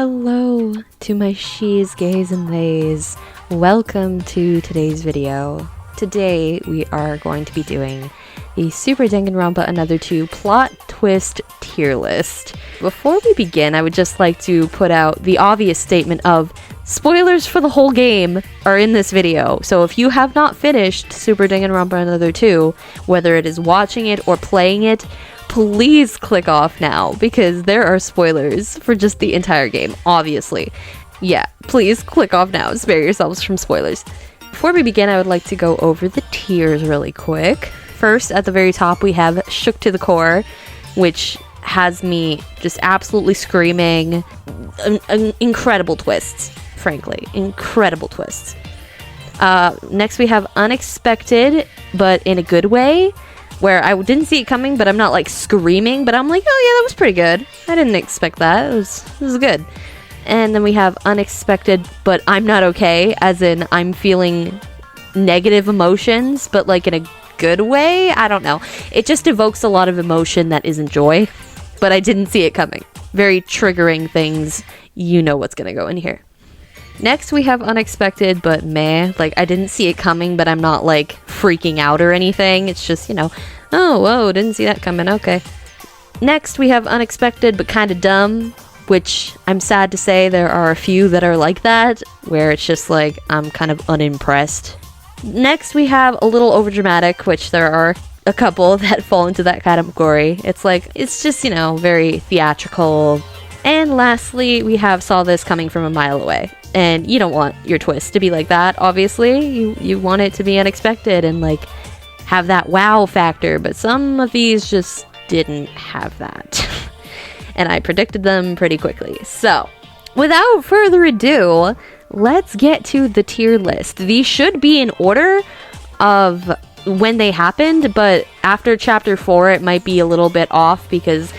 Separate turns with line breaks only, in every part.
Hello to my she's, gays, and theys. Welcome to today's video. Today we are going to be doing the Super Danganronpa Another 2 plot twist tier list. Before we begin, I would just like to put out the obvious statement of spoilers for the whole game are in this video. So if you have not finished Super Danganronpa Another 2, whether it is watching it or playing it, please click off now, because there are spoilers for just the entire game, obviously. Yeah, please click off now, spare yourselves from spoilers. Before we begin, I would like to go over the tiers really quick. First, at the very top, we have Shook to the Core, which has me just absolutely screaming. Incredible twists, frankly. Incredible twists. Next, we have Unexpected, but in a good way, where I didn't see it coming, but I'm not like screaming, but I'm like, oh yeah, that was pretty good. I didn't expect that. It was good. And then we have Unexpected, but I'm not okay, as in I'm feeling negative emotions, but like in a good way. I don't know. It just evokes a lot of emotion that isn't joy, but I didn't see it coming. Very triggering things. You know what's gonna go in here. Next, we have Unexpected, but meh. Like, I didn't see it coming, but I'm not, like, freaking out or anything. It's just, you know, oh, whoa, didn't see that coming, okay. Next, we have Unexpected, but kind of dumb, which I'm sad to say there are a few that are like that, where it's just, like, I'm kind of unimpressed. Next, we have a little overdramatic, which there are a couple that fall into that category. It's like, it's just, you know, very theatrical. And lastly, we have Saw This Coming from a Mile Away. And you don't want your twist to be like that, obviously. You want it to be unexpected and like have that wow factor, but some of these just didn't have that. And I predicted them pretty quickly. So, without further ado, let's get to the tier list. These should be in order of when they happened, but after chapter 4 it might be a little bit off, because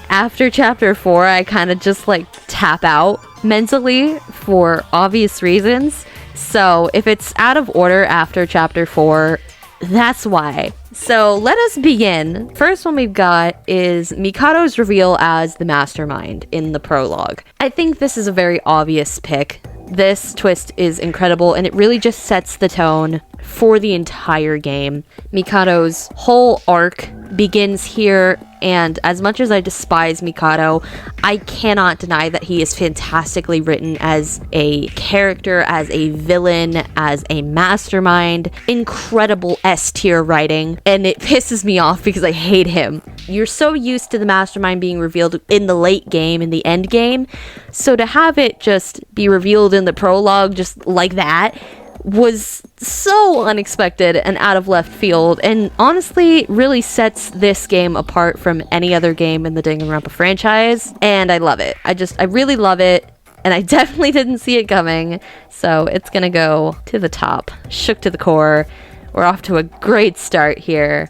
after chapter 4 I kind of just like tap out mentally for obvious reasons. So if it's out of order after chapter 4, that's why. So let us begin. First one we've got is Mikado's reveal as the Mastermind in the prologue. I think this is a very obvious pick. This twist is incredible, and it really just sets the tone for the entire game. Mikado's whole arc begins here, and as much as I despise Mikado, I cannot deny that he is fantastically written as a character, as a villain, as a mastermind. Incredible S-tier writing, and it pisses me off because I hate him. You're so used to the Mastermind being revealed in the late game, in the end game, so to have it just be revealed in the prologue just like that was so unexpected and out of left field, and honestly really sets this game apart from any other game in the Danganronpa franchise, and I love it. I really love it, and I definitely didn't see it coming, so it's gonna go to the top. Shook to the core. We're off to a great start here.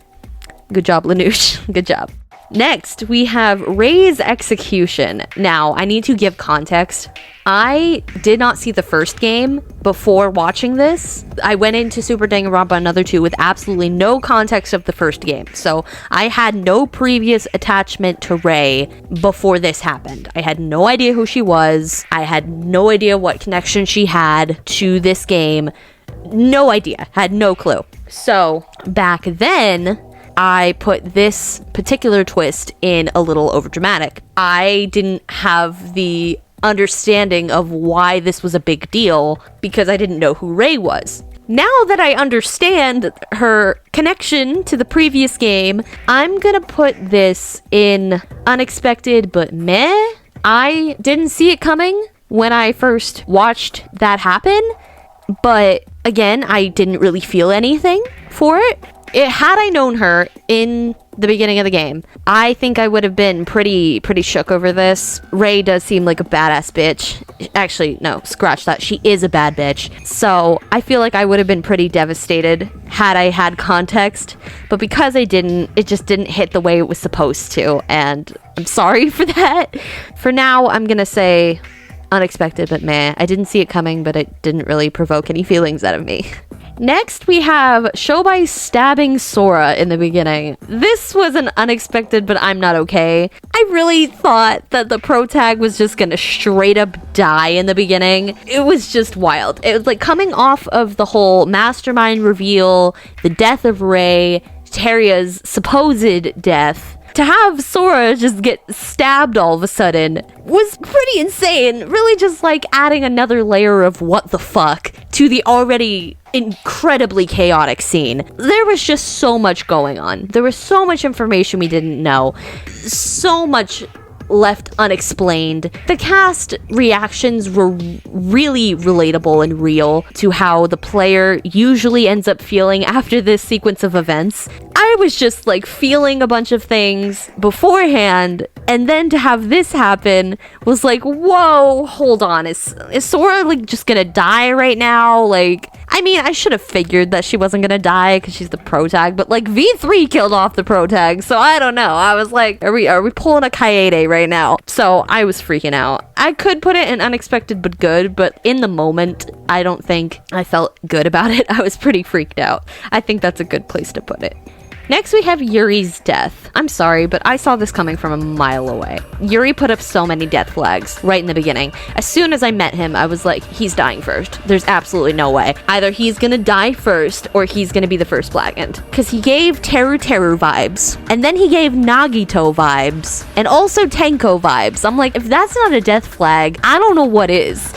Good job, LaNouche. Good job. Next, we have Rei's execution. Now, I need to give context. I did not see the first game before watching this. I went into Super Danganronpa Another 2 with absolutely no context of the first game. So I had no previous attachment to Rei before this happened. I had no idea who she was. I had no idea what connection she had to this game. No idea. Had no clue. So back then, I put this particular twist in a little overdramatic. I didn't have the understanding of why this was a big deal because I didn't know who Rei was. Now that I understand her connection to the previous game, I'm gonna put this in unexpected but meh. I didn't see it coming when I first watched that happen, but again, I didn't really feel anything for it. Had I known her in the beginning of the game, I think I would have been pretty shook over this. Rei does seem like a badass bitch. Actually, no, scratch that. She is a bad bitch. So I feel like I would have been pretty devastated had I had context. But because I didn't, it just didn't hit the way it was supposed to. And I'm sorry for that. For now, I'm gonna say unexpected but meh. I didn't see it coming, but it didn't really provoke any feelings out of me. Next, we have Shobai stabbing Sora in the beginning. This was an unexpected, but I'm not okay. I really thought that the pro tag was just gonna straight up die in the beginning. It was just wild. It was like coming off of the whole Mastermind reveal, the death of Rei, Terria's supposed death. To have Sora just get stabbed all of a sudden was pretty insane. Really just like adding another layer of what the fuck to the already incredibly chaotic scene. There was just so much going on. There was so much information we didn't know. So much left unexplained. The cast reactions were really relatable and real to how the player usually ends up feeling after this sequence of events. I was just like feeling a bunch of things beforehand, and then to have this happen was like, whoa, hold on, is Sora like just gonna die right now? Like, I mean, I should have figured that she wasn't gonna die because she's the pro tag, but like V3 killed off the pro tag, so I don't know. I was like, are we pulling a Kaede right now? So I was freaking out. I could put it in unexpected but good, but in the moment, I don't think I felt good about it. I was pretty freaked out. I think that's a good place to put it. Next, we have Yuri's death. I'm sorry, but I saw this coming from a mile away. Yuri put up so many death flags right in the beginning. As soon as I met him, I was like, he's dying first. There's absolutely no way. Either he's gonna die first, or he's gonna be the first blackened. Because he gave Teru vibes, and then he gave Nagito vibes, and also Tenko vibes. I'm like, if that's not a death flag, I don't know what is.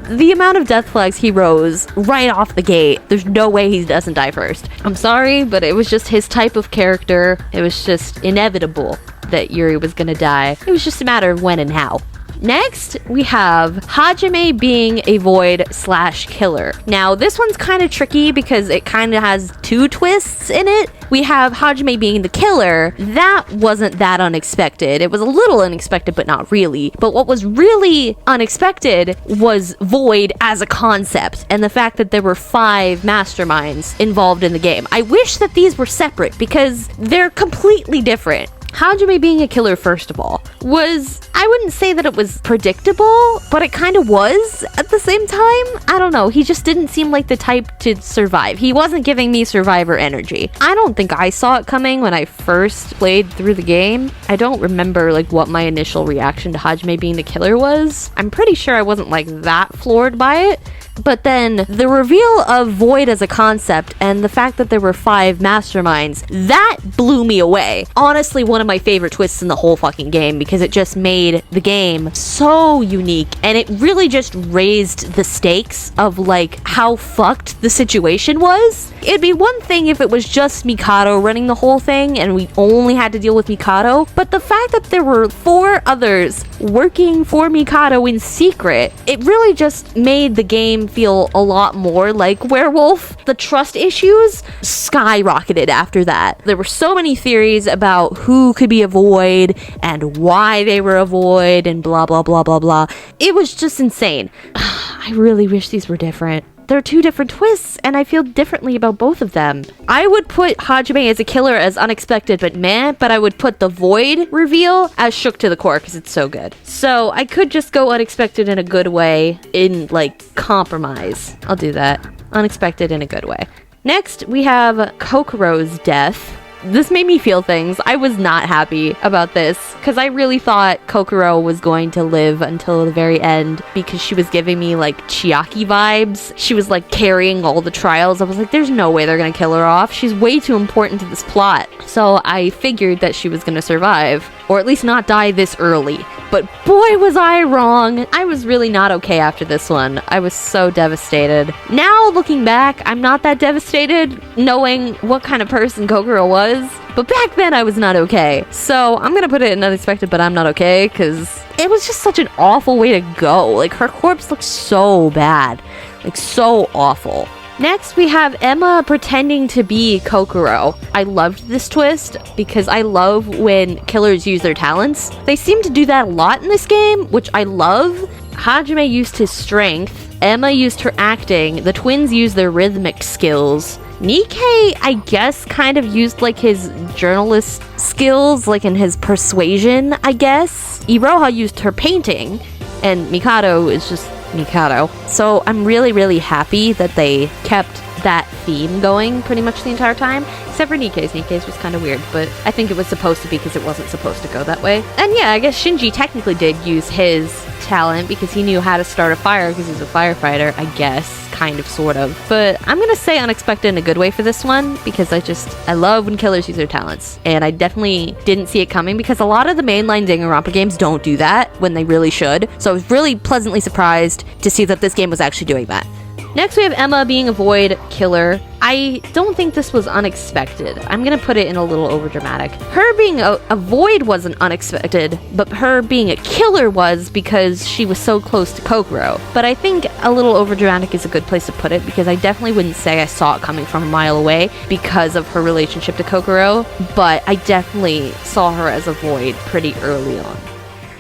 The amount of death flags he rose right off the gate, there's no way he doesn't die first. I'm sorry, but it was just his type of character. It was just inevitable that Yuri was gonna die. It was just a matter of when and how. Next, we have Hajime being a void/killer. Now, this one's kind of tricky because it kind of has two twists in it. We have Hajime being the killer. That wasn't that unexpected. It was a little unexpected, but not really. But what was really unexpected was void as a concept and the fact that there were 5 masterminds involved in the game. I wish that these were separate because they're completely different. Hajime being a killer, first of all, was, I wouldn't say that it was predictable, but it kind of was at the same time. I don't know, he just didn't seem like the type to survive. He wasn't giving me survivor energy. I don't think I saw it coming when I first played through the game. I don't remember like what my initial reaction to Hajime being the killer was. I'm pretty sure I wasn't like that floored by it. But then the reveal of void as a concept and the fact that there were 5 masterminds, that blew me away. Honestly, one of my favorite twists in the whole fucking game because it just made the game so unique and it really just raised the stakes of like how fucked the situation was. It'd be one thing if it was just Mikado running the whole thing and we only had to deal with Mikado, but the fact that there were 4 others working for Mikado in secret, it really just made the game feel a lot more like Werewolf. The trust issues skyrocketed after that. There were so many theories about who could be a void and why they were a void and blah blah blah blah blah. It was just insane. I really wish these were different. There are 2 different twists, and I feel differently about both of them. I would put Hajime as a killer as unexpected but meh, but I would put the void reveal as shook to the core because it's so good. So I could just go unexpected in a good way in like compromise. I'll do that. Unexpected in a good way. Next, we have Kokoro's death. This made me feel things. I was not happy about this because I really thought Kokoro was going to live until the very end because she was giving me like Chiaki vibes. She was like carrying all the trials. I was like, there's no way they're gonna kill her off. She's way too important to this plot. So I figured that she was gonna survive, or at least not die this early. But boy, was I wrong. I was really not okay after this one. I was so devastated. Now, looking back, I'm not that devastated, knowing what kind of person Kokoro was. But back then, I was not okay. So I'm gonna put it in unexpected, but I'm not okay, because it was just such an awful way to go. Like, her corpse looked so bad. Like, so awful. Next, we have Emma pretending to be Kokoro. I loved this twist because I love when killers use their talents. They seem to do that a lot in this game, which I love. Hajime used his strength. Emma used her acting. The twins used their rhythmic skills. Nikei, I guess, kind of used like his journalist skills, like in his persuasion, I guess. Iroha used her painting. And Mikado is just Mikado. So I'm really, really happy that they kept that theme going pretty much the entire time, except for Nikei's. Nikei's was kind of weird, but I think it was supposed to be because it wasn't supposed to go that way. And yeah, I guess Shinji technically did use his talent because he knew how to start a fire because he's a firefighter, I guess, kind of, sort of. But I'm gonna say unexpected in a good way for this one because I love when killers use their talents, and I definitely didn't see it coming because a lot of the mainline Danganronpa games don't do that when they really should. So I was really pleasantly surprised to see that this game was actually doing that. Next, we have Emma being a void killer. I don't think this was unexpected. I'm gonna put it in a little overdramatic. Her being a void wasn't unexpected, but her being a killer was because she was so close to Kokoro. But I think a little overdramatic is a good place to put it because I definitely wouldn't say I saw it coming from a mile away because of her relationship to Kokoro, but I definitely saw her as a void pretty early on.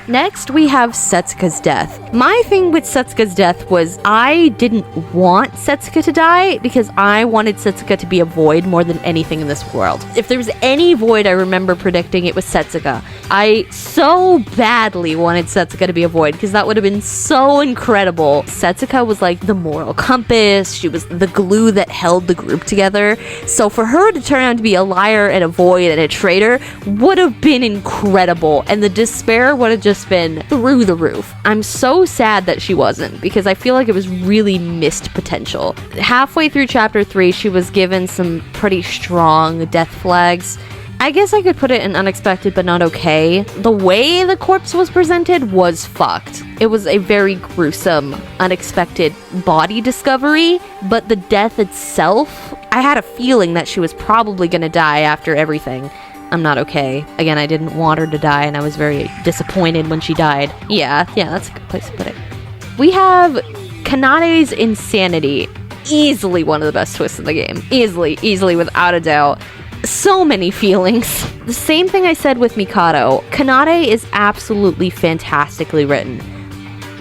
Next, we have Setsuka's death. My thing with Setsuka's death was I didn't want Setsuka to die because I wanted Setsuka to be a void more than anything in this world. If there was any void I remember predicting, it was Setsuka. I so badly wanted Setsuka to be a void because that would have been so incredible. Setsuka was like the moral compass. She was the glue that held the group together. So for her to turn out to be a liar and a void and a traitor would have been incredible. And the despair would have just been through the roof. I'm so sad that she wasn't because I feel like it was really missed potential. Halfway through chapter 3, she was given some pretty strong death flags. I guess I could put it in unexpected but not okay. The way the corpse was presented was fucked. It was a very gruesome, unexpected body discovery, but the death itself, I had a feeling that she was probably gonna die after everything. I'm not okay. Again, I didn't want her to die, and I was very disappointed when she died. Yeah, that's a good place to put it. We have Kanade's insanity. Easily one of the best twists in the game. Easily, without a doubt. So many feelings. The same thing I said with Mikado. Kanade is absolutely fantastically written.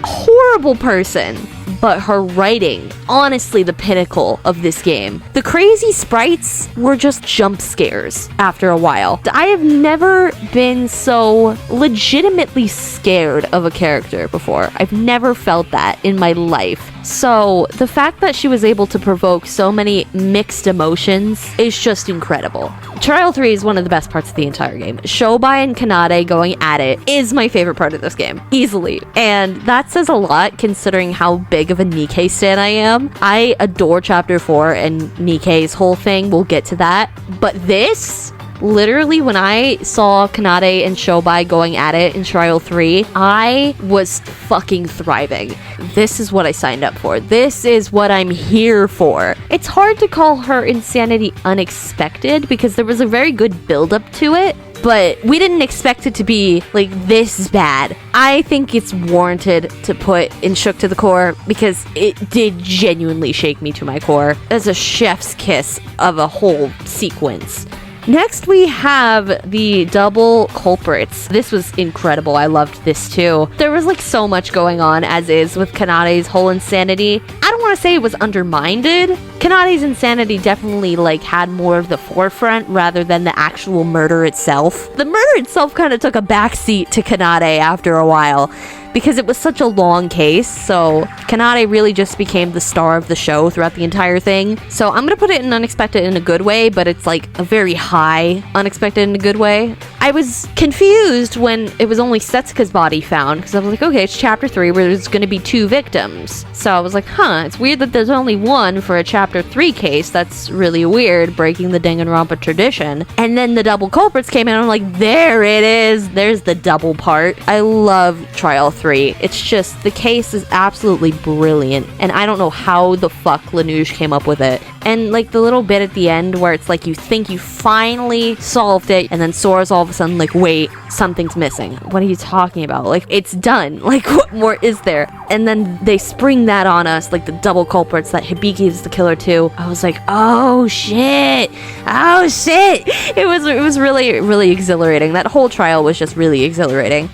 Horrible person, but her writing, honestly the pinnacle of this game. The crazy sprites were just jump scares after a while. I have never been so legitimately scared of a character before. I've never felt that in my life. So the fact that she was able to provoke so many mixed emotions is just incredible. Trial 3 is one of the best parts of the entire game. Shobai and Kanade going at it is my favorite part of this game, easily. And that says a lot considering how big of a Nikei stan I am. I adore chapter 4 and Nikei's whole thing. We'll get to that. But this, literally, when I saw Kanade and Shobai going at it in Trial 3, I was fucking thriving. This is what I signed up for. This is what I'm here for. It's hard to call her insanity unexpected because there was a very good build-up to it, but we didn't expect it to be like this bad. I think it's warranted to put in Shook to the Core because it did genuinely shake me to my core as a chef's kiss of a whole sequence. Next, we have the double culprits. This was incredible. I loved this too. There was like so much going on as is with Kanade's whole insanity. I don't want to say it was undermined. Kanade's insanity definitely like had more of the forefront rather than the actual murder itself. The murder itself kind of took a backseat to Kanade after a while because it was such a long case, so Kanade really just became the star of the show throughout the entire thing. So I'm gonna put it in unexpected in a good way, but it's like a very high unexpected in a good way. I was confused when it was only Setsuka's body found, because I was like, okay, it's chapter 3 where there's gonna be 2 victims. So I was like, it's weird that there's only 1 for a chapter 3 case. That's really weird, breaking the Danganronpa tradition. And then the double culprits came in, and I'm like, there it is. There's the double part. I love Trial 3. It's just, the case is absolutely brilliant, and I don't know how the fuck LaNouche came up with it. And like the little bit at the end where it's like you think you finally solved it, and then Sora's all of a sudden like, wait, something's missing. What are you talking about? Like, it's done. Like, what more is there? And then they spring that on us, like the double culprits, that Hibiki is the killer too. I was like, oh shit. It was really, really exhilarating. That whole trial was just really exhilarating.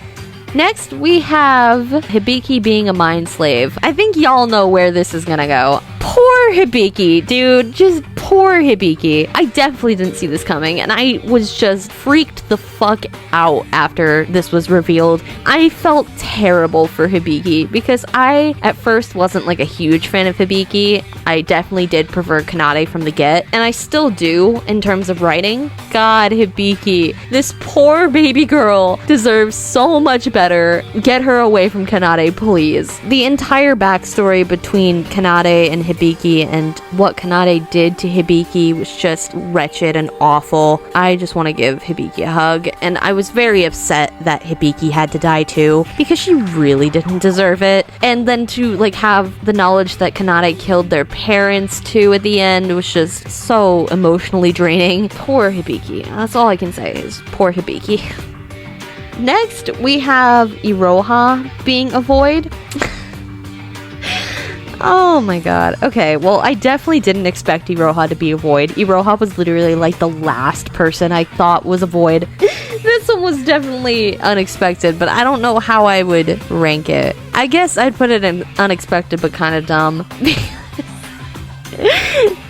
Next, we have Hibiki being a mind slave. I think y'all know where this is gonna go. Poor Hibiki, dude. Just poor Poor Hibiki. I definitely didn't see this coming, and I was just freaked the fuck out after this was revealed. I felt terrible for Hibiki because I, at first, wasn't like a huge fan of Hibiki. I definitely did prefer Kanade from the get, and I still do in terms of writing. God, Hibiki. This poor baby girl deserves so much better. Get her away from Kanade, please. The entire backstory between Kanade and Hibiki and what Kanade did to Hibiki was just wretched and awful. I just want to give Hibiki a hug, and I was very upset that Hibiki had to die too, because she really didn't deserve it. And then to like have the knowledge that Kanade killed their parents too at the end was just so emotionally draining. Poor Hibiki. That's all I can say is poor Hibiki. Next, we have Iroha being a void. Oh my god. Okay, well, I definitely didn't expect Iroha to be a void. Iroha was literally like the last person I thought was a void. This one was definitely unexpected, but I don't know how I would rank it. I guess I'd put it in unexpected but kind of dumb.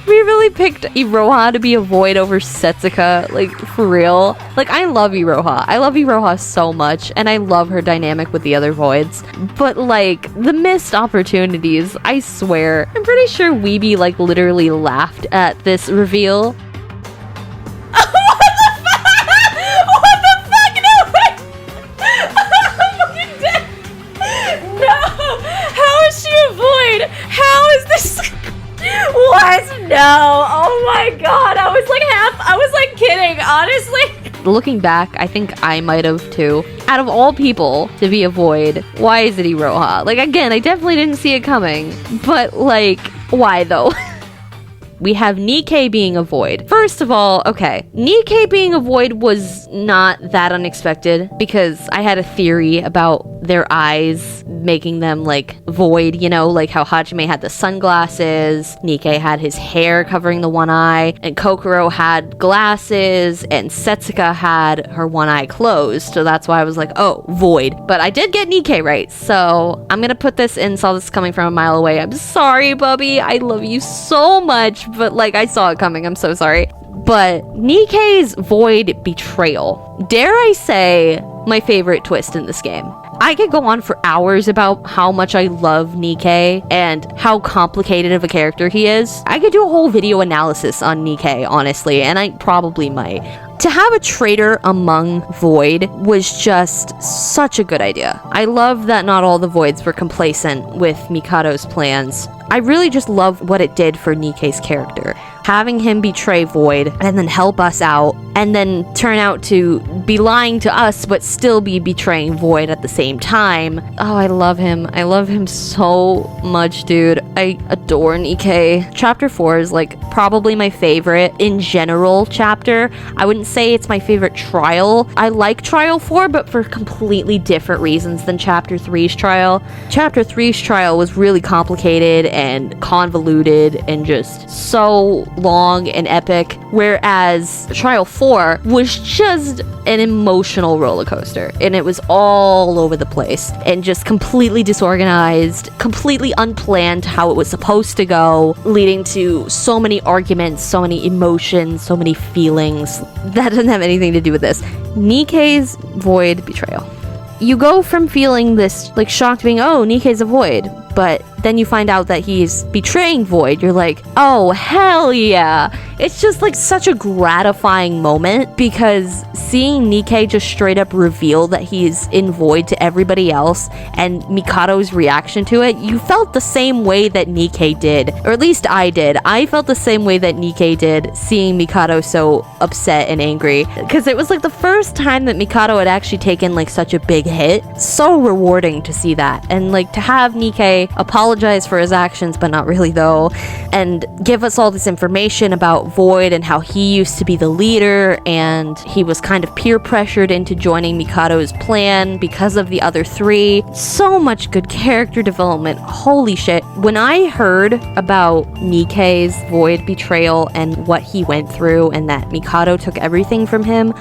We really picked Iroha to be a void over Setsuka, like, for real. Like, I love Iroha. I love Iroha so much, and I love her dynamic with the other voids. But, like, the missed opportunities, I swear. I'm pretty sure Weeby, like, literally laughed at this reveal. What? No. Oh my god. I was like kidding, honestly. Looking back, I think I might have too. Out of all people to be a void, why is it Iroha? Like, again, I definitely didn't see it coming. But, like, why though? We have Nikei being a void. First of all, okay, Nikei being a void was not that unexpected because I had a theory about their eyes making them like void, you know, like how Hajime had the sunglasses, Nikei had his hair covering the one eye, and Kokoro had glasses, and Setsuka had her one eye closed. So that's why I was like, oh, void. But I did get Nikei right, so I'm gonna put this in, saw this coming from a mile away. I'm sorry, Bubby, I love you so much, but like I saw it coming, I'm so sorry. But Nikei's void betrayal, dare I say, my favorite twist in this game. I could go on for hours about how much I love Nikei and how complicated of a character he is. I could do a whole video analysis on Nikei, honestly, and I probably might. To have a traitor among Void was just such a good idea. I love that not all the Voids were complacent with Mikado's plans. I really just love what it did for Nikei's character. Having him betray Void and then help us out and then turn out to be lying to us but still be betraying Void at the same time. Oh, I love him. I love him so much, dude. I adore Nikei. Chapter 4 is like probably my favorite in general chapter. I wouldn't say it's my favorite trial. I like Trial 4, but for completely different reasons than Chapter 3's trial. Chapter 3's trial was really complicated and convoluted and just so long and epic, whereas Trial 4 was just an emotional roller coaster, and it was all over the place and just completely disorganized, completely unplanned how it was supposed to go, leading to so many arguments, so many emotions, so many feelings. That doesn't have anything to do with this. Nikei's Void betrayal. You go from feeling this like shocked being, oh, Nikei's a Void, but then you find out that he's betraying Void. You're like, oh, hell yeah. It's just like such a gratifying moment because seeing Nikei just straight up reveal that he's in Void to everybody else and Mikado's reaction to it, you felt the same way that Nikei did. Or at least I did. I felt the same way that Nikei did seeing Mikado so upset and angry. Because it was like the first time that Mikado had actually taken like such a big hit. So rewarding to see that. And like to have Nikei apologize for his actions, but not really though, and give us all this information about Void and how he used to be the leader and he was kind of peer pressured into joining Mikado's plan because of the other three. So much good character development. Holy shit. When I heard about Nikei's Void betrayal and what he went through and that Mikado took everything from him,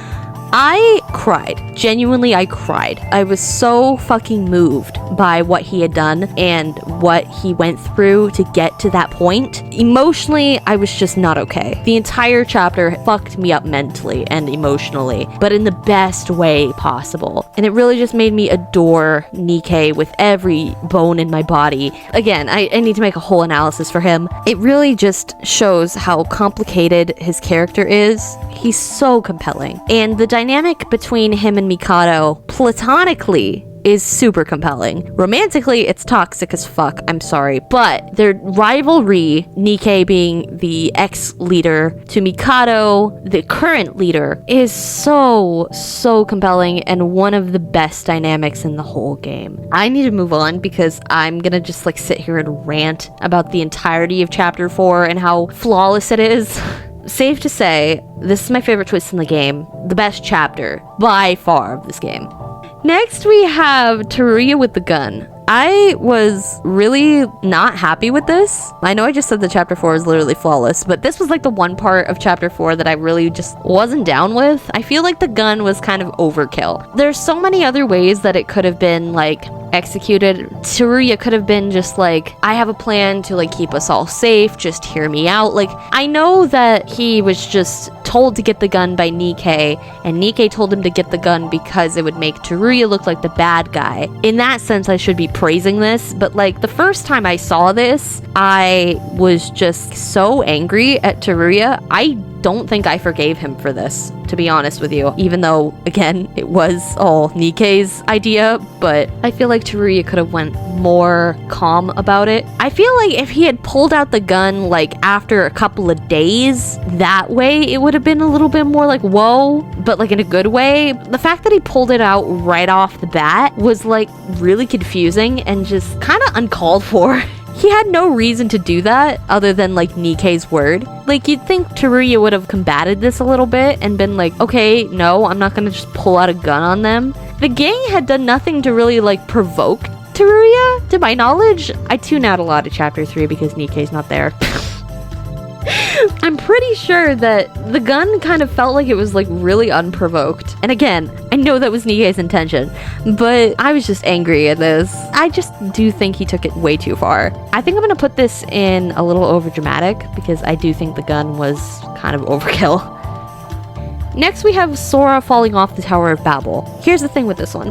I cried. Genuinely, I cried. I was so fucking moved by what he had done and what he went through to get to that point. Emotionally, I was just not okay. The entire chapter fucked me up mentally and emotionally, but in the best way possible. And it really just made me adore Nikei with every bone in my body. Again, I need to make a whole analysis for him. It really just shows how complicated his character is. He's so compelling. And the dynamic between him and Mikado, platonically, is super compelling. Romantically, it's toxic as fuck, I'm sorry, but their rivalry, Nikei being the ex-leader to Mikado, the current leader, is so compelling and one of the best dynamics in the whole game. I need to move on because I'm gonna just like sit here and rant about the entirety of chapter 4 and how flawless it is. Safe to say, this is my favorite twist in the game, the best chapter by far of this game. Next, we have Teruya with the gun. I was really not happy with this. I know I just said that chapter 4 is literally flawless, but this was like the one part of chapter 4 that I really just wasn't down with. I feel like the gun was kind of overkill. There's so many other ways that it could have been like executed. Teruya could have been just like, I have a plan to like keep us all safe, just hear me out. Like, I know that he was just told to get the gun by Nikei, and Nikei told him to get the gun because it would make Teruya look like the bad guy. In that sense, I should be praising this, but like the first time I saw this, I was just so angry at Teruya. I don't think I forgave him for this, to be honest with you, even though, again, it was all Nikei's idea, but I feel like Teruya could have went more calm about it. I feel like if he had pulled out the gun, like, after a couple of days, that way, it would have been a little bit more like, whoa, but like in a good way. The fact that he pulled it out right off the bat was like really confusing and just kind of uncalled for. He had no reason to do that other than like Nikei's word. Like, you'd think Teruya would have combated this a little bit and been like, okay, no, I'm not gonna just pull out a gun on them. The gang had done nothing to really like provoke Teruya. To my knowledge, I tune out a lot of chapter 3 because Nikei's not there. I'm pretty sure that the gun kind of felt like it was like really unprovoked. And again, I know that was Nikei's intention, but I was just angry at this. I just do think he took it way too far. I think I'm gonna put this in a little overdramatic because I do think the gun was kind of overkill. Next, we have Sora falling off the Tower of Babel. Here's the thing with this one.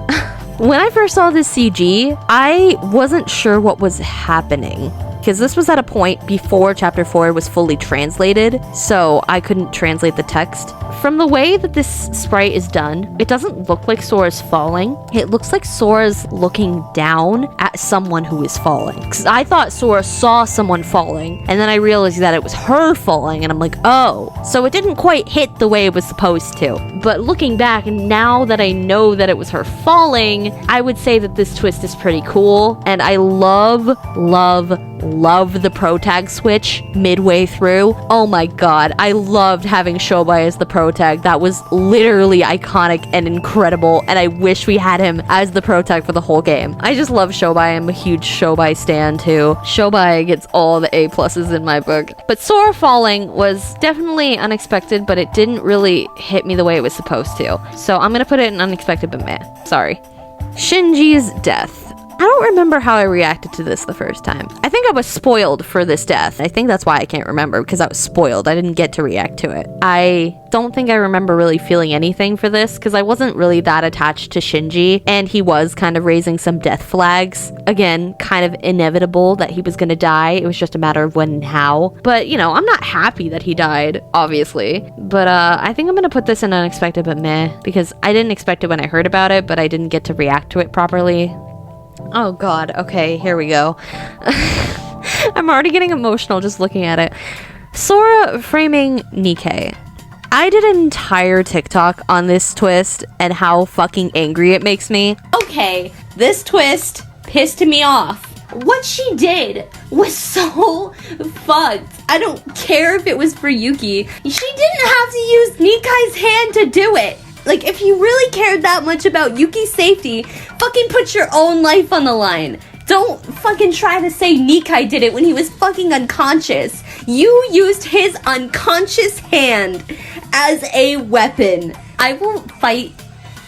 When I first saw this CG, I wasn't sure what was happening, because this was at a point before chapter 4 was fully translated, so I couldn't translate the text. From the way that this sprite is done, it doesn't look like Sora's falling. It looks like Sora's looking down at someone who is falling. Because I thought Sora saw someone falling, and then I realized that it was her falling, and I'm like, oh. So it didn't quite hit the way it was supposed to. But looking back, now that I know that it was her falling, I would say that this twist is pretty cool, and I love the pro tag switch midway through. Oh my god, I loved having Shobai as the pro tag. That was literally iconic and incredible, and I wish we had him as the pro tag for the whole game. I just love Shobai. I'm a huge Shobai stan too. Shobai gets all the A pluses in my book. But Sora falling was definitely unexpected, but it didn't really hit me the way it was supposed to. So I'm gonna put it in unexpected but meh. Sorry. Shinji's death. I don't remember how I reacted to this the first time. I think I was spoiled for this death. I think that's why I can't remember, because I was spoiled. I didn't get to react to it. I don't think I remember really feeling anything for this, because I wasn't really that attached to Shinji, and he was kind of raising some death flags. Again, kind of inevitable that he was gonna die. It was just a matter of when and how. But, you know, I'm not happy that he died, obviously. But I think I'm gonna put this in unexpected but meh, because I didn't expect it when I heard about it, but I didn't get to react to it properly. Oh god, okay, here we go. I'm already getting emotional just looking at it. Sora framing Nikei. I did an entire TikTok on this twist and how fucking angry it makes me. Okay, this twist pissed me off. What she did was so fucked. I don't care if it was for Yuki. She didn't have to use Nikai's hand to do it. Like, if you really cared that much about Yuki's safety, fucking put your own life on the line. Don't fucking try to say Nikei did it when he was fucking unconscious. You used his unconscious hand as a weapon.
I will fight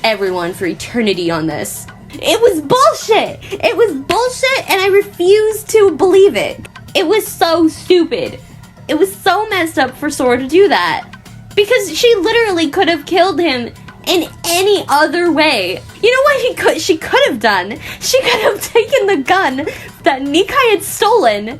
everyone for eternity on this. It was bullshit! It was bullshit, and I refuse to believe it. It was so stupid. It was so messed up for Sora to do that. Because she literally could have killed him in any other way. You know what she could have done? She could have taken the gun that Nikei had stolen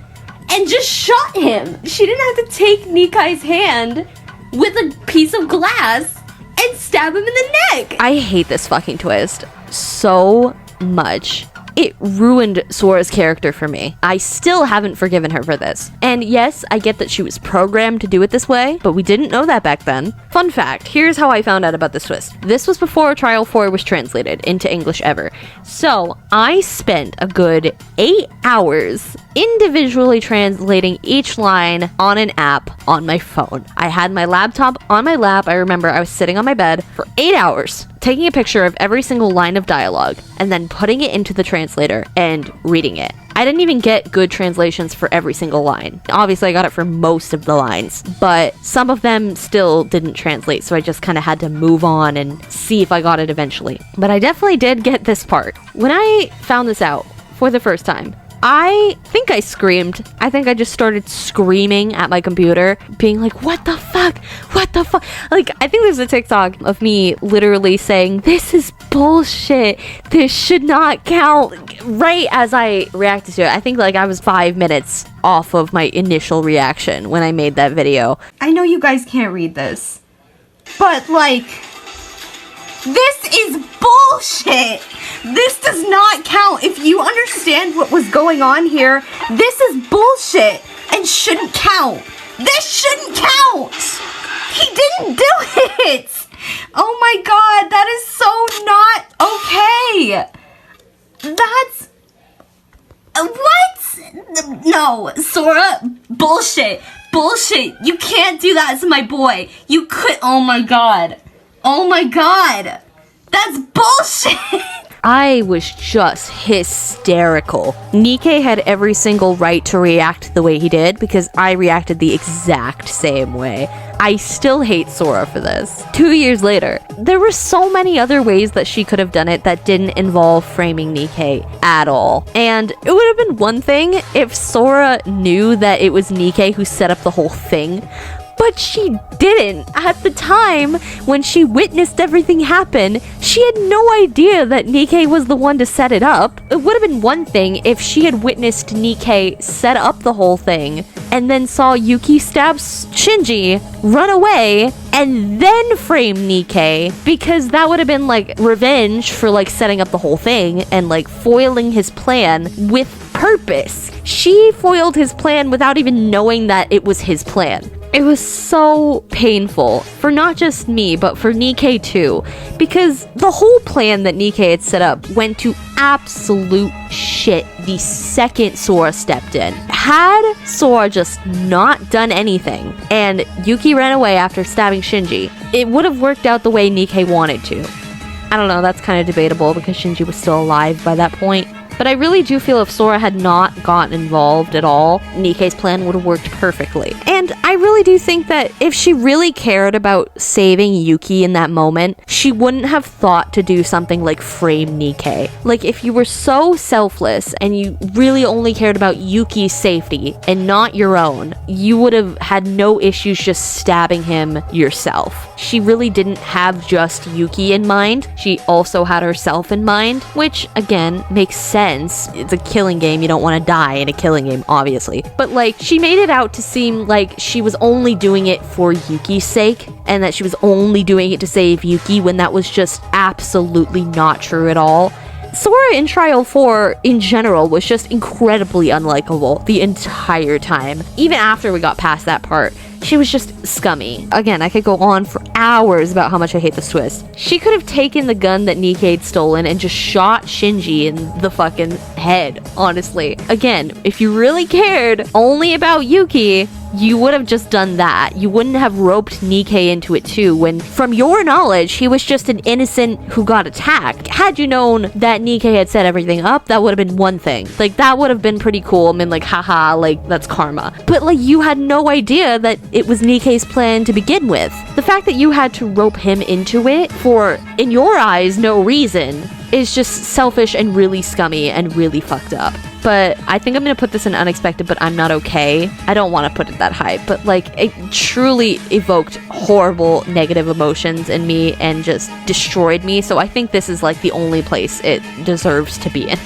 and just shot him. She didn't have to take Nikei's hand with a piece of glass and stab him in the neck.
I hate this fucking twist so much. It ruined Sora's character for me. I still haven't forgiven her for this. And yes, I get that she was programmed to do it this way, but we didn't know that back then. Fun fact, here's how I found out about this twist. This was before Trial 4 was translated into English ever. So I spent a good 8 hours individually translating each line on an app on my phone. I had my laptop on my lap. I remember I was sitting on my bed for 8 hours, taking a picture of every single line of dialogue, and then putting it into the translator and reading it. I didn't even get good translations for every single line. Obviously, I got it for most of the lines, but some of them still didn't translate, so I just kind of had to move on and see if I got it eventually. But I definitely did get this part. When I found this out for the first time, I think I screamed. I think I just started screaming at my computer, being like, what the fuck? What the fuck? Like, I think there's a TikTok of me literally saying, this is bullshit. This should not count. Right as I reacted to it. I think like I was 5 minutes off of my initial reaction when I made that video.
I know you guys can't read this, but like, this is bullshit. This does not count. If you understand what was going on here, this is bullshit and shouldn't count. This shouldn't count. He didn't do it. Oh my god, that is so not okay. That's... What? No, Sora, bullshit. Bullshit. You can't do that to my boy. You could... Oh my god. Oh my god! That's bullshit!
I was just hysterical. Nikei had every single right to react the way he did because I reacted the exact same way. I still hate Sora for this. 2 years later, there were so many other ways that she could have done it that didn't involve framing Nikei at all. And it would have been one thing if Sora knew that it was Nikei who set up the whole thing. But she didn't. At the time, when she witnessed everything happen, she had no idea that Nikei was the one to set it up. It would have been one thing if she had witnessed Nikei set up the whole thing, and then saw Yuki stab Shinji, run away, and then frame Nikei, because that would have been like revenge for like setting up the whole thing and like foiling his plan with purpose. She foiled his plan without even knowing that it was his plan. It was so painful for not just me, but for Nikei too, because the whole plan that Nikei had set up went to absolute shit the second Sora stepped in. Had Sora just not done anything, and Yuki ran away after stabbing Shinji, it would have worked out the way Nikei wanted to. I don't know, that's kind of debatable because Shinji was still alive by that point. But I really do feel if Sora had not gotten involved at all, Nikei's plan would have worked perfectly. And I really do think that if she really cared about saving Yuki in that moment, she wouldn't have thought to do something like frame Nikei. Like, if you were so selfless and you really only cared about Yuki's safety and not your own, you would have had no issues just stabbing him yourself. She really didn't have just Yuki in mind. She also had herself in mind, which, again, makes sense. It's a killing game. You don't want to die in a killing game, obviously. But like, she made it out to seem like she was only doing it for Yuki's sake, and that she was only doing it to save Yuki, when that was just absolutely not true at all. Sora in Trial 4 in general was just incredibly unlikable the entire time. Even after we got past that part, she was just scummy. Again, I could go on for hours about how much I hate this twist. She could have taken the gun that Nikei had stolen and just shot Shinji in the fucking head, honestly. Again, if you really cared only about Yuki, you would have just done that. You wouldn't have roped Nikei into it too, when from your knowledge, he was just an innocent who got attacked. Had you known that Nikei had set everything up, that would have been one thing. Like, that would have been pretty cool. I mean, like, haha, like, that's karma. But, like, you had no idea that it was Nikei's plan to begin with. The fact that you had to rope him into it for, in your eyes, no reason is just selfish and really scummy and really fucked up. But I think I'm gonna put this in unexpected, but I'm not okay. I don't want to put it that high, but like, it truly evoked horrible negative emotions in me and just destroyed me. So I think this is like the only place it deserves to be in.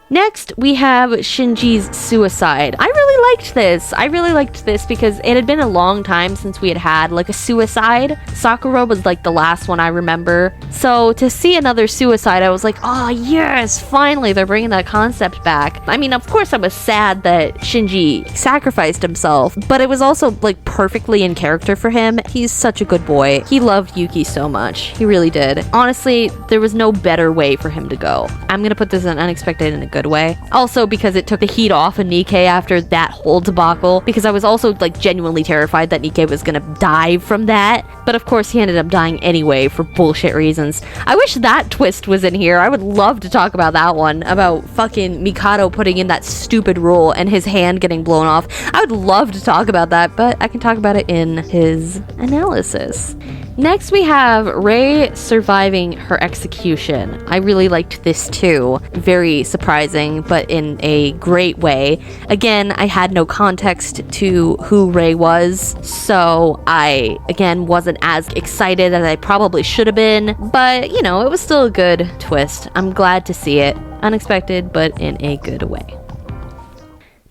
Next, we have Shinji's suicide. I really liked this. I really liked this because it had been a long time since we had like a suicide. Sakura was like the last one I remember. So to see another suicide, I was like, oh yes, finally they're bringing that concept back. I mean, of course I was sad that Shinji sacrificed himself, but it was also like perfectly in character for him. He's such a good boy. He loved Yuki so much. He really did. Honestly, there was no better way for him to go. I'm gonna put this in unexpected in a good way. Also because it took the heat off of Nikei after that whole debacle, because I was also like genuinely terrified that Nikei was gonna die from that. But of course he ended up dying anyway for bullshit reasons. I wish that twist was in here. I would love to talk about that one, about fucking Mikado putting in that stupid rule and his hand getting blown off. I would love to talk about that, but I can talk about it in his analysis. Next, we have Rei surviving her execution. I really liked this too. Very surprising, but in a great way. Again, I had no context to who Rei was, so I, again, wasn't as excited as I probably should have been, but, you know, it was still a good twist. I'm glad to see it. Unexpected, but in a good way.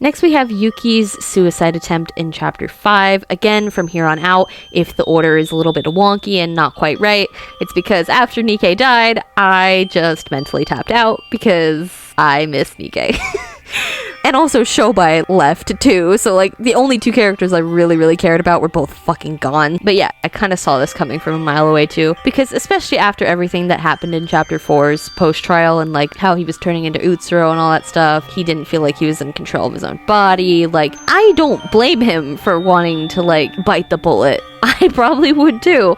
Next, we have Yuki's suicide attempt in Chapter 5. Again, from here on out, if the order is a little bit wonky and not quite right, it's because after Nikei died, I just mentally tapped out because I miss Nikei. And also Shobai left too, so like the only two characters I really cared about were both fucking gone. But yeah, I kind of saw this coming from a mile away too, because especially after everything that happened in Chapter 4's post-trial and like how he was turning into Utsuro and all that stuff, he didn't feel like he was in control of his own body. Like, I don't blame him for wanting to like bite the bullet. I probably would too.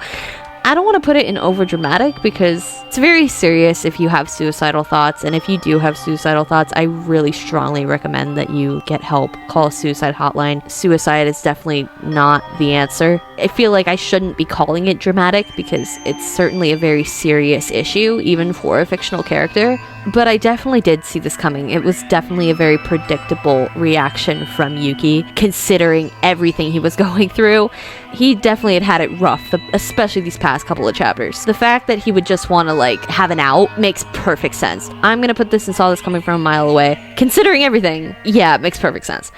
I don't want to put it in overdramatic because it's very serious if you have suicidal thoughts, and if you do have suicidal thoughts, I really strongly recommend that you get help. Call a suicide hotline. Suicide is definitely not the answer. I feel like I shouldn't be calling it dramatic because it's certainly a very serious issue, even for a fictional character, but I definitely did see this coming. It was definitely a very predictable reaction from Yuki, considering everything he was going through. He definitely had it rough, especially these past couple of chapters. The fact that he would just want to like have an out makes perfect sense. I'm gonna put this and saw this coming from a mile away. Considering everything, yeah, it makes perfect sense.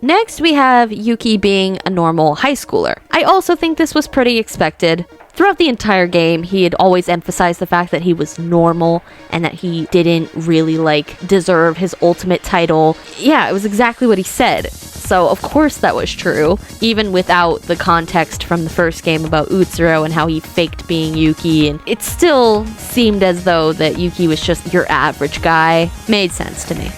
Next, we have Yuki being a normal high schooler. I also think this was pretty expected. Throughout the entire game, he had always emphasized the fact that he was normal and that he didn't really like deserve his ultimate title. Yeah, it was exactly what he said. So of course that was true, even without the context from the first game about Utsuro and how he faked being Yuki, and it still seemed as though that Yuki was just your average guy. Made sense to me.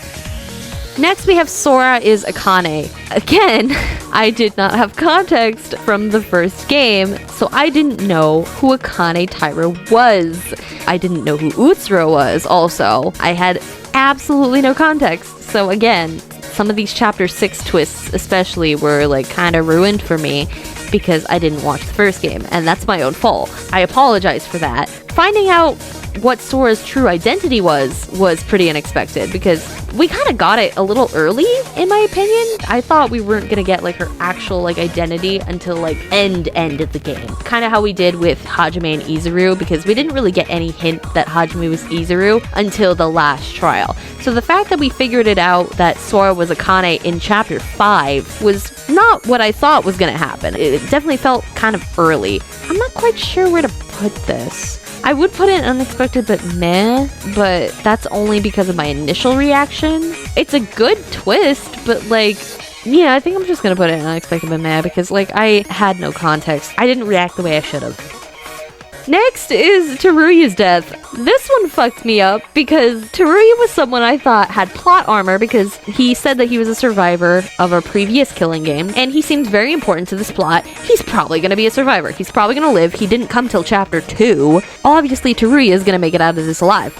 Next, we have Sora is Akane. Again, I did not have context from the first game, so I didn't know who Akane Taira was. I didn't know who Utsuro was also. I had absolutely no context. So again, some of these Chapter 6 twists especially were like kind of ruined for me because I didn't watch the first game, and that's my own fault. I apologize for that. Finding out what Sora's true identity was pretty unexpected because we kind of got it a little early, in my opinion. I thought we weren't gonna get like her actual like identity until like end of the game. Kind of how we did with Hajime and Izuru, because we didn't really get any hint that Hajime was Izuru until the last trial. So the fact that we figured it out that Sora was Akane in Chapter 5 was not what I thought was gonna happen. It definitely felt kind of early. I'm not quite sure where to put this. I would put it unexpected but meh, but that's only because of my initial reaction. It's a good twist, but like, yeah, I think I'm just gonna put it unexpected but meh because like I had no context. I didn't react the way I should have. Next is Teruya's death. This one fucked me up because Teruya was someone I thought had plot armor because he said that he was a survivor of a previous killing game, and he seemed very important to this plot. He's probably gonna be a survivor. He's probably gonna live. He didn't come till chapter 2. Obviously, Teruya is gonna make it out of this alive.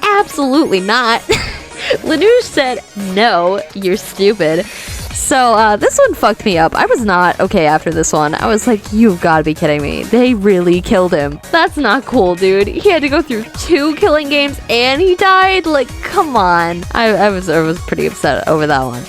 Absolutely not. LaNouche said, no, you're stupid. So, this one fucked me up. I was not okay after this one. I was like, you've gotta be kidding me. They really killed him. That's not cool, dude. He had to go through 2 killing games and he died? Like, come on. I was pretty upset over that one.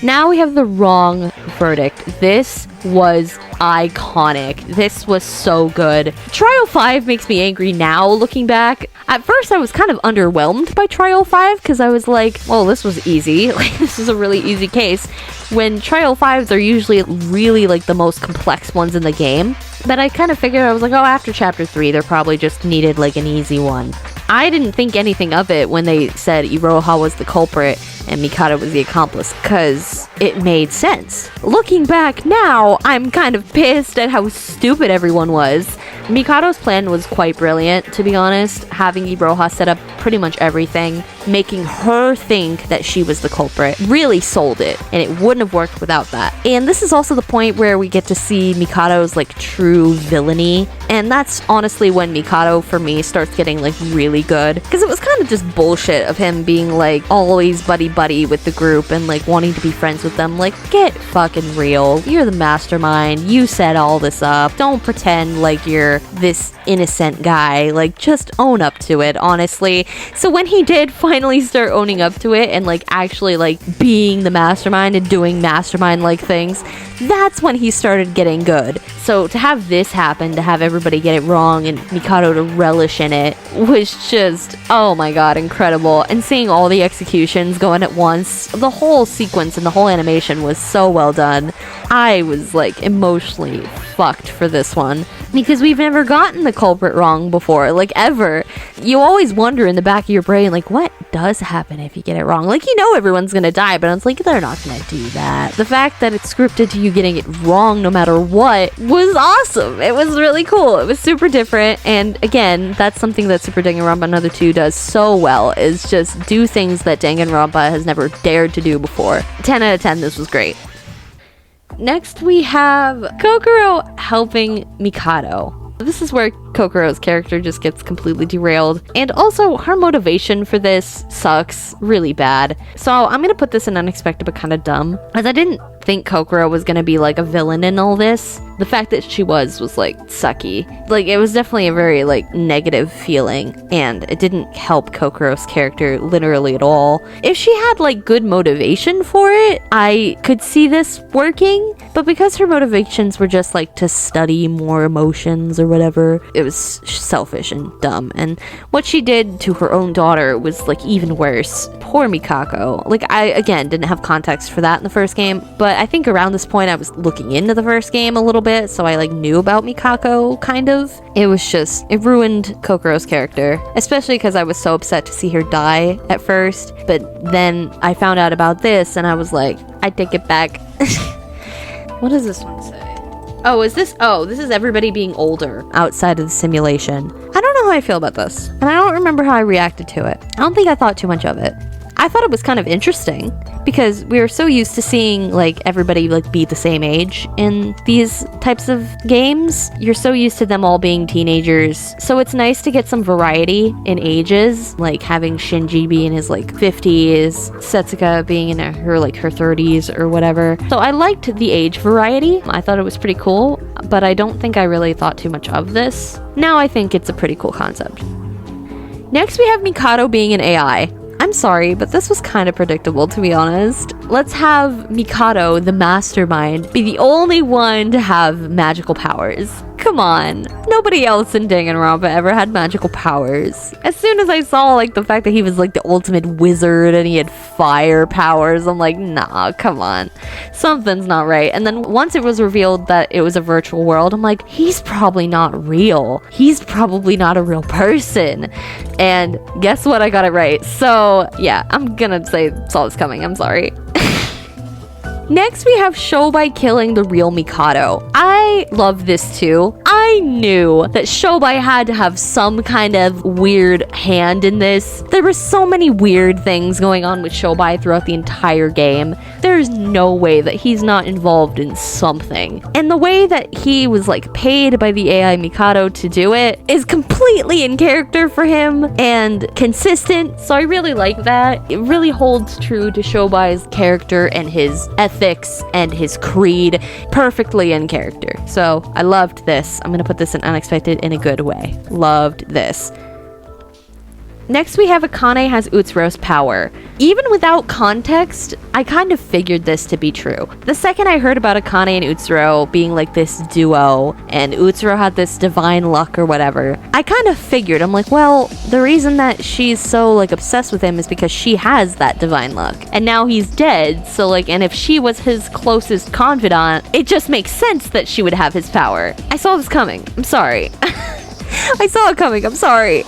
Now we have the wrong verdict. This was iconic. This was so good. Trial 5 makes me angry now looking back. At first I was kind of underwhelmed by Trial 5 because I was like, well, this was easy. Like, this is a really easy case. When Trial 5s are usually really like the most complex ones in the game. But I kind of figured, I was like, oh, after chapter 3 they're probably just needed like an easy one. I didn't think anything of it when they said Iroha was the culprit and Mikado was the accomplice, because it made sense. Looking back now, I'm kind of pissed at how stupid everyone was. Mikado's plan was quite brilliant, to be honest, having Iroha set up pretty much everything, making her think that she was the culprit, really sold it, and it wouldn't have worked without that. And this is also the point where we get to see Mikado's like true villainy, and that's honestly when Mikado, for me, starts getting like really good, because it was kind of just bullshit of him being like always buddy-buddy with the group and like wanting to be friends with them. Like, get fucking real. You're the mastermind. You set all this up. Don't pretend like you're this innocent guy. Like, just own up to it, honestly. So when he did finally start owning up to it and like actually like being the mastermind and doing mastermind like things, that's when he started getting good. So to have this happen, to have everybody get it wrong and Mikado to relish in it, was just, oh my god, incredible. And seeing all the executions going at once, the whole sequence and the whole animation was so well done. I was like emotionally fucked for this one, because we've never gotten the culprit wrong before, like ever. You always wonder in the back of your brain, like, what does happen if you get it wrong? Like, you know everyone's gonna die, but it's like, they're not gonna do that. The fact that it's scripted to you getting it wrong no matter what was awesome. It was really cool. It was super different, and again, that's something that Super Danganronpa Another 2 does so well, is just do things that Danganronpa has never dared to do before. 10 out of 10, this was great. Next we have Kokoro helping Mikado. This is where Kokoro's character just gets completely derailed, and also her motivation for this sucks really bad. So I'm gonna put this in unexpected but kind of dumb, as I didn't think Kokoro was gonna be like a villain in all this. The fact that she was like sucky. Like, it was definitely a very like negative feeling, and it didn't help Kokoro's character literally at all. If she had like good motivation for it, I could see this working, but because her motivations were just like to study more emotions or whatever, it was selfish and dumb. And what she did to her own daughter was like even worse. Poor Mikako. Like, I again didn't have context for that in the first game, but I think around this point I was looking into the first game a little bit, so I like knew about Mikako, kind of. It was just, it ruined Kokoro's character, especially because I was so upset to see her die at first, but then I found out about this and I was like, I take it back. What does this one say? This is everybody being older outside of the simulation. I don't know how I feel about this, and I don't remember how I reacted to it. I don't think I thought too much of it. I thought it was kind of interesting, because we were so used to seeing like everybody like be the same age in these types of games. You're so used to them all being teenagers, so it's nice to get some variety in ages, like having Shinji be in his like 50s, Setsuka being in her 30s or whatever. So I liked the age variety. I thought it was pretty cool, but I don't think I really thought too much of this. Now I think it's a pretty cool concept. Next we have Mikado being an AI. I'm sorry, but this was kind of predictable, to be honest. Let's have Mikado, the mastermind, be the only one to have magical powers. Come on. Nobody else in Danganronpa ever had magical powers. As soon as I saw like the fact that he was like the ultimate wizard and he had fire powers, I'm like, nah, come on. Something's not right. And then once it was revealed that it was a virtual world, I'm like, he's probably not real. He's probably not a real person. And guess what? I got it right. So yeah, I'm gonna say saw this coming. I'm sorry. Next, we have Shobai killing the real Mikado. I love this too. I knew that Shobai had to have some kind of weird hand in this. There were so many weird things going on with Shobai throughout the entire game. There's no way that he's not involved in something. And the way that he was like paid by the AI Mikado to do it is completely in character for him and consistent. So I really like that. It really holds true to Shobai's character and his ethics and his creed, perfectly in character. So I loved this. I'm gonna put this in unexpected in a good way. Loved this. Next, we have Akane has Utsuro's power. Even without context, I kind of figured this to be true. The second I heard about Akane and Utsuro being like this duo, and Utsuro had this divine luck or whatever, I kind of figured, I'm like, well, the reason that she's so like obsessed with him is because she has that divine luck. And now he's dead, so like, and if she was his closest confidant, it just makes sense that she would have his power. I saw this coming. I'm sorry. I saw it coming. I'm sorry.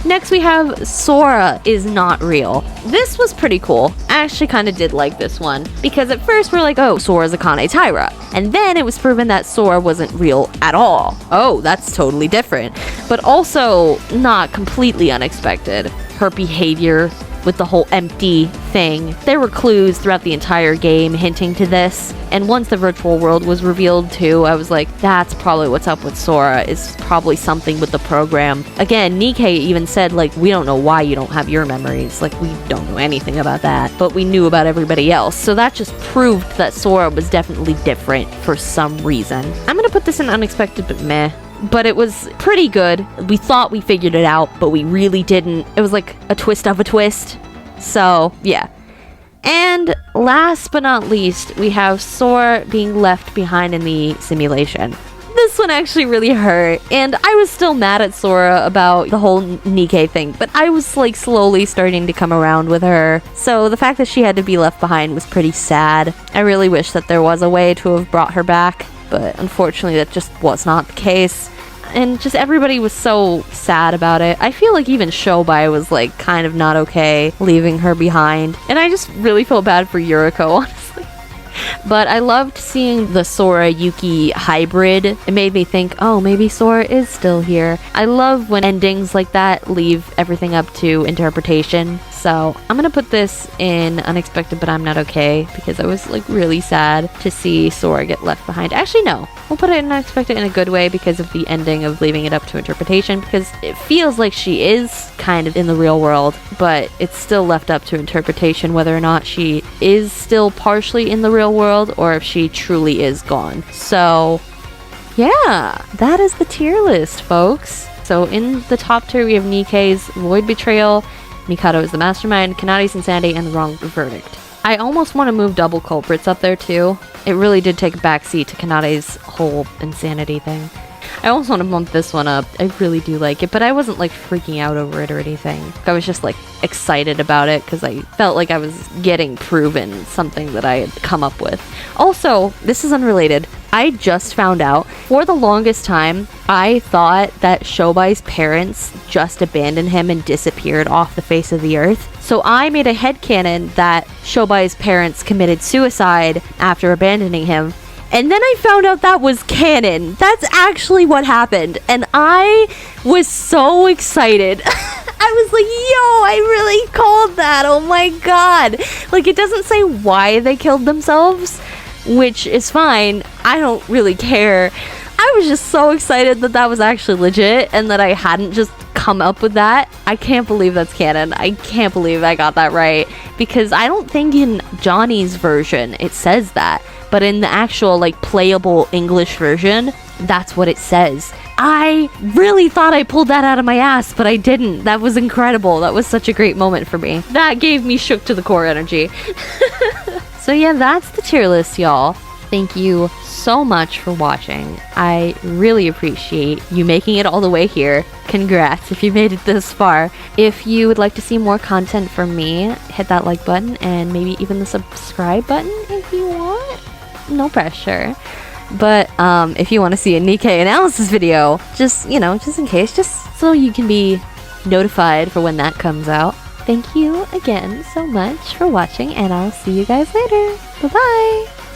Next, we have Sora is not real. This was pretty cool. I actually kind of did like this one because at first we're like, oh, Sora's Akane Taira. And then it was proven that Sora wasn't real at all. Oh, that's totally different. But also not completely unexpected. Her behavior with the whole empty thing. There were clues throughout the entire game hinting to this. And once the virtual world was revealed too, I was like, that's probably what's up with Sora. It's probably something with the program. Again, Nikei even said, like, we don't know why you don't have your memories. Like, we don't know anything about that. But we knew about everybody else. So that just proved that Sora was definitely different for some reason. I'm gonna put this in unexpected, but meh. But it was pretty good. We thought we figured it out, but we really didn't. It was like a twist of a twist. So, yeah. And last but not least, we have Sora being left behind in the simulation. This one actually really hurt, and I was still mad at Sora about the whole Nikei thing, but I was like slowly starting to come around with her. So the fact that she had to be left behind was pretty sad. I really wish that there was a way to have brought her back, but unfortunately that just was not the case. And just everybody was so sad about it. I feel like even Shobai was like kind of not okay leaving her behind. And I just really feel bad for Yuriko, honestly. But I loved seeing the Sora Yuki hybrid. It made me think, oh, maybe Sora is still here. I love when endings like that leave everything up to interpretation. So I'm gonna put this in unexpected, but I'm not okay, because I was like really sad to see Sora get left behind. Actually, no. We'll put it in unexpected in a good way because of the ending of leaving it up to interpretation, because it feels like she is kind of in the real world, but it's still left up to interpretation whether or not she is still partially in the real world or if she truly is gone. So yeah, that is the tier list, folks. So in the top tier we have Nikei's Void Betrayal, Mikado is the Mastermind, Kanadi's Insanity, and the Wrong Verdict. I almost want to move Double Culprits up there too. It really did take a backseat to Kanadi's whole insanity thing. I also want to bump this one up. I really do like it, but I wasn't like freaking out over it or anything. I was just like excited about it because I felt like I was getting proven something that I had come up with. Also, this is unrelated. I just found out, for the longest time, I thought that Shobai's parents just abandoned him and disappeared off the face of the earth. So I made a headcanon that Shobai's parents committed suicide after abandoning him. And then I found out that was canon. That's actually what happened. And I was so excited. I was like, yo, I really called that. Oh my god. Like, it doesn't say why they killed themselves, which is fine. I don't really care. I was just so excited that that was actually legit and that I hadn't just come up with that. I can't believe that's canon. I can't believe I got that right, because I don't think in Johnny's version it says that, but in the actual like playable English version, that's what it says. I really thought I pulled that out of my ass, but I didn't. That was incredible. That was such a great moment for me. That gave me shook to the core energy. So yeah, that's the tier list, y'all. Thank you so much for watching. I really appreciate you making it all the way here. Congrats if you made it this far. If you would like to see more content from me, hit that like button and maybe even the subscribe button if you want. No pressure. But if you want to see a Nikei analysis video, just in case, just so you can be notified for when that comes out. Thank you again so much for watching, and I'll see you guys later. Bye bye!